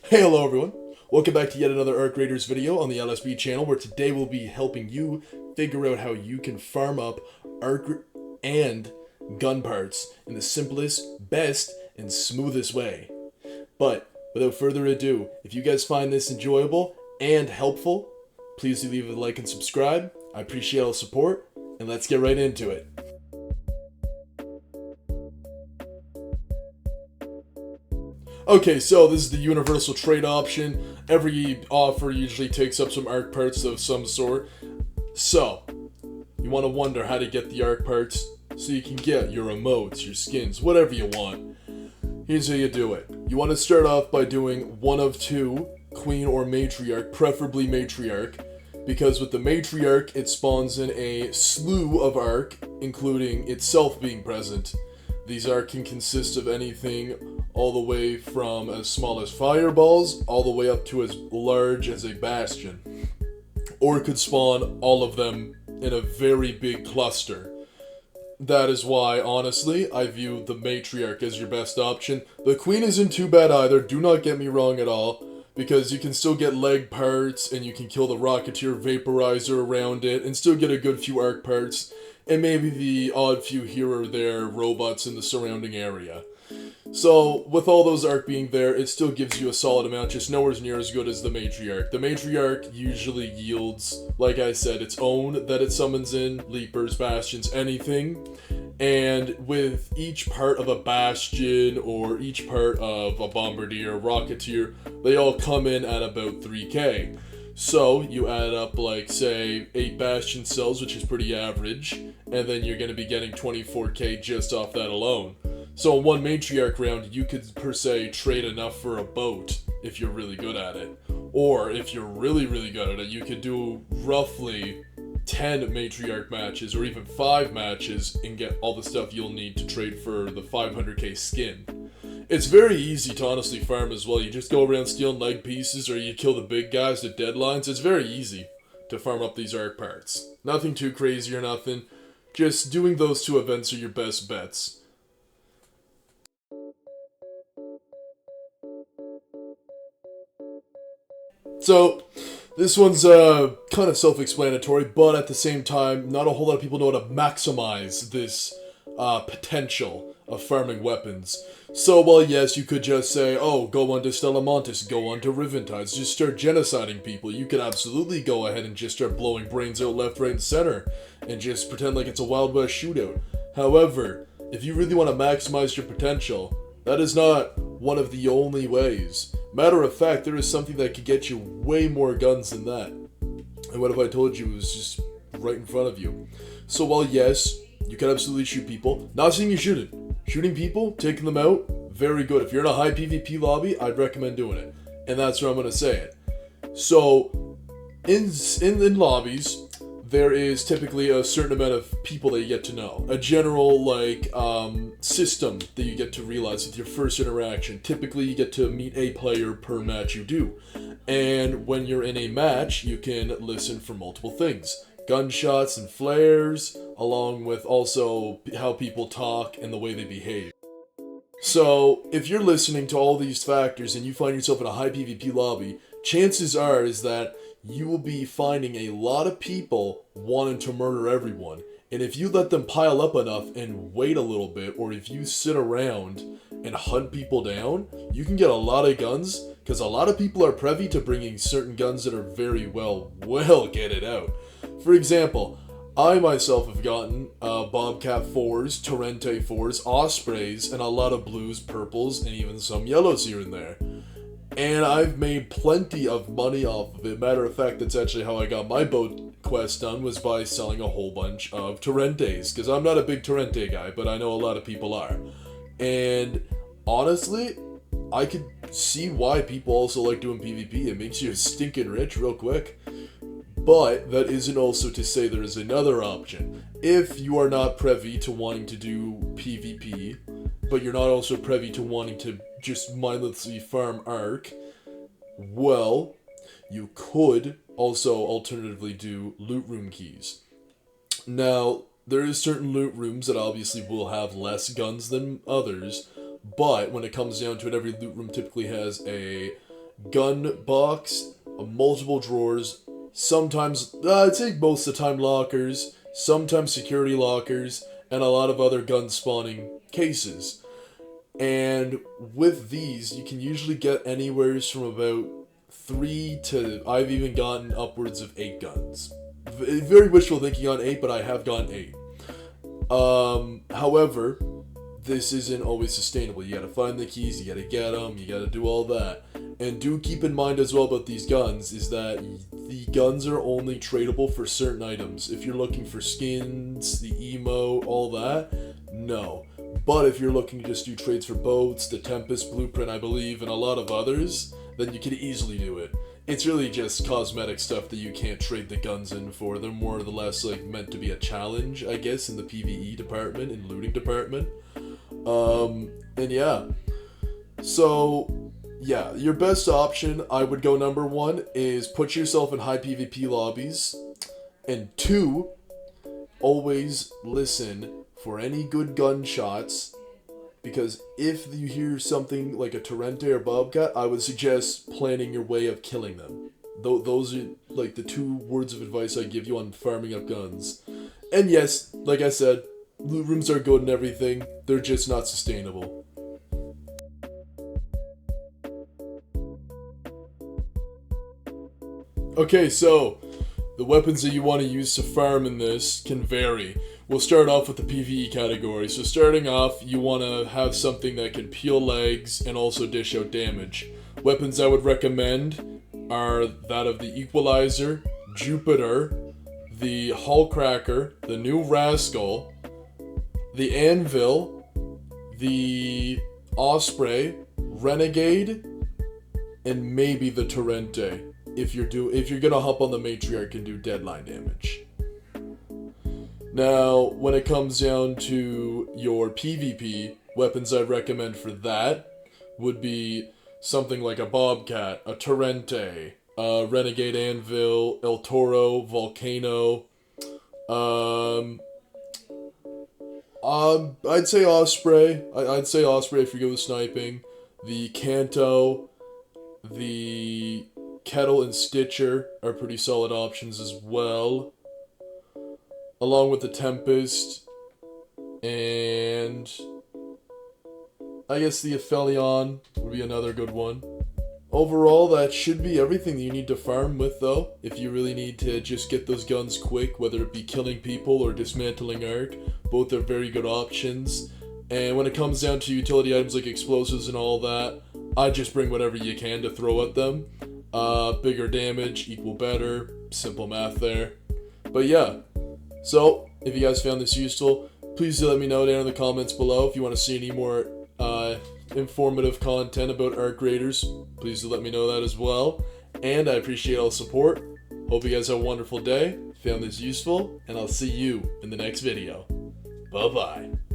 Hey, hello everyone. Welcome back to yet another arcraiders video on the LSB channel, where today we'll be helping you figure out how you can farm up arc and gun parts in the simplest, best, and smoothest way. But without further ado, if you guys find this enjoyable and helpful, please do leave a like and subscribe. I appreciate all the support, and let's get right into it. Okay, so this is the universal trade option. Every offer usually takes up some arc parts of some sort. So, you want to wonder how to get the arc parts so you can get your emotes, your skins, whatever you want. Here's how you do it. You want to start off by doing one of two, queen or matriarch, preferably matriarch, because with the matriarch it spawns in a slew of arc, including itself being present. These arc can consist of anything all the way from as small as fireballs, all the way up to as large as a bastion. Or it could spawn all of them in a very big cluster. That is why, honestly, I view the matriarch as your best option. The queen isn't too bad either, do not get me wrong at all, because you can still get leg parts, and you can kill the rocketeer vaporizer around it, and still get a good few arc parts, and maybe the odd few here or there robots in the surrounding area. So, with all those arc being there, it still gives you a solid amount, just nowhere near as good as the matriarch. The matriarch usually yields, like I said, its own that it summons in, leapers, bastions, anything. And with each part of a bastion, or each part of a bombardier, rocketeer, they all come in at about 3k. So, you add up, like, say, 8 bastion cells, which is pretty average, and then you're going to be getting 24k just off that alone. So in one matriarch round, you could, per se, trade enough for a boat, if you're really good at it. Or, if you're really, really good at it, you could do roughly 10 matriarch matches, or even 5 matches, and get all the stuff you'll need to trade for the 500k skin. It's very easy to honestly farm as well. You just go around stealing leg pieces, or you kill the big guys at deadlines. It's very easy to farm up these arc parts. Nothing too crazy or nothing. Just doing those two events are your best bets. So, this one's kind of self-explanatory, but at the same time, not a whole lot of people know how to maximize this potential of farming weapons. So, well, yes, you could just say, oh, go on to Stellamontis, go on to Riventides, just start genociding people. You could absolutely go ahead and just start blowing brains out left, right, and center, and just pretend like it's a Wild West shootout. However, if you really want to maximize your potential, that is not one of the only ways. Matter of fact, there is something that could get you way more guns than that. And what if I told you it was just right in front of you? So while yes, you can absolutely shoot people, not saying you shouldn't. Shooting people, taking them out, very good. If you're in a high PvP lobby, I'd recommend doing it. And that's where I'm going to say it. So, in lobbies, there is typically a certain amount of people that you get to know. A general, system that you get to realize with your first interaction. Typically, you get to meet a player per match you do. And when you're in a match, you can listen for multiple things. Gunshots and flares, along with also how people talk and the way they behave. So, if you're listening to all these factors and you find yourself in a high PvP lobby, chances are is that you will be finding a lot of people wanting to murder everyone. And if you let them pile up enough and wait a little bit, or if you sit around and hunt people down, you can get a lot of guns, because a lot of people are privy to bringing certain guns that are very well get it out. For example, I myself have gotten Bobcat 4s, Torrente 4s, Ospreys, and a lot of blues, purples, and even some yellows here and there. And I've made plenty of money off of it. Matter of fact, that's actually how I got my boat quest done, was by selling a whole bunch of Torrentes. Because I'm not a big Torrente guy, but I know a lot of people are. And honestly, I could see why people also like doing PvP. It makes you stinking rich real quick. But that isn't also to say there is another option. If you are not privy to wanting to do PvP, but you're not also privy to wanting to just mindlessly farm arc, well, you could also alternatively do loot room keys. Now, there is certain loot rooms that obviously will have less guns than others, but when it comes down to it, every loot room typically has a gun box, multiple drawers, sometimes, I'd say most of the time lockers, sometimes security lockers, and a lot of other gun spawning cases. And with these, you can usually get anywhere from about 3 to, I've even gotten upwards of 8 guns. Very wishful thinking on 8, but I have gotten 8. However, this isn't always sustainable. You gotta find the keys, you gotta get them, you gotta do all that. And do keep in mind as well about these guns is that the guns are only tradable for certain items. If you're looking for skins, the emo, all that, no. But if you're looking to just do trades for boats, the Tempest Blueprint, I believe, and a lot of others, then you can easily do it. It's really just cosmetic stuff that you can't trade the guns in for. They're more or less like meant to be a challenge, I guess, in the PvE department, in looting department. And yeah. So, yeah, your best option, I would go number 1, is put yourself in high PvP lobbies. And 2, always listen for any good gunshots. Because if you hear something like a Torrente or Bobcat, I would suggest planning your way of killing them. Those are like the 2 words of advice I give you on farming up guns. And yes, like I said, loot rooms are good and everything, they're just not sustainable. Okay, so the weapons that you want to use to farm in this can vary. We'll start off with the PvE category. So starting off, you want to have something that can peel legs and also dish out damage. Weapons I would recommend are that of the Equalizer, Jupiter, the Hullcracker, the new Rascal, the Anvil, the Osprey, Renegade, and maybe the Torrente. If you're gonna hop on the Matriarch and do deadline damage. Now, when it comes down to your PvP, weapons I'd recommend for that would be something like a Bobcat, a Torrente, a Renegade Anvil, El Toro, Volcano. I'd say Osprey. I'd say Osprey if you go with sniping. The Kanto, the Kettle and Stitcher are pretty solid options as well. Along with the Tempest, and I guess the Aphelion would be another good one. Overall, that should be everything that you need to farm with, though. If you really need to just get those guns quick, whether it be killing people or dismantling Arc, both are very good options. And when it comes down to utility items like explosives and all that, I just bring whatever you can to throw at them. Bigger damage, equal better, simple math there. But yeah. So, if you guys found this useful, please do let me know down in the comments below. If you want to see any more informative content about arcraiders, please do let me know that as well. And I appreciate all the support. Hope you guys have a wonderful day, found this useful, and I'll see you in the next video. Bye-bye.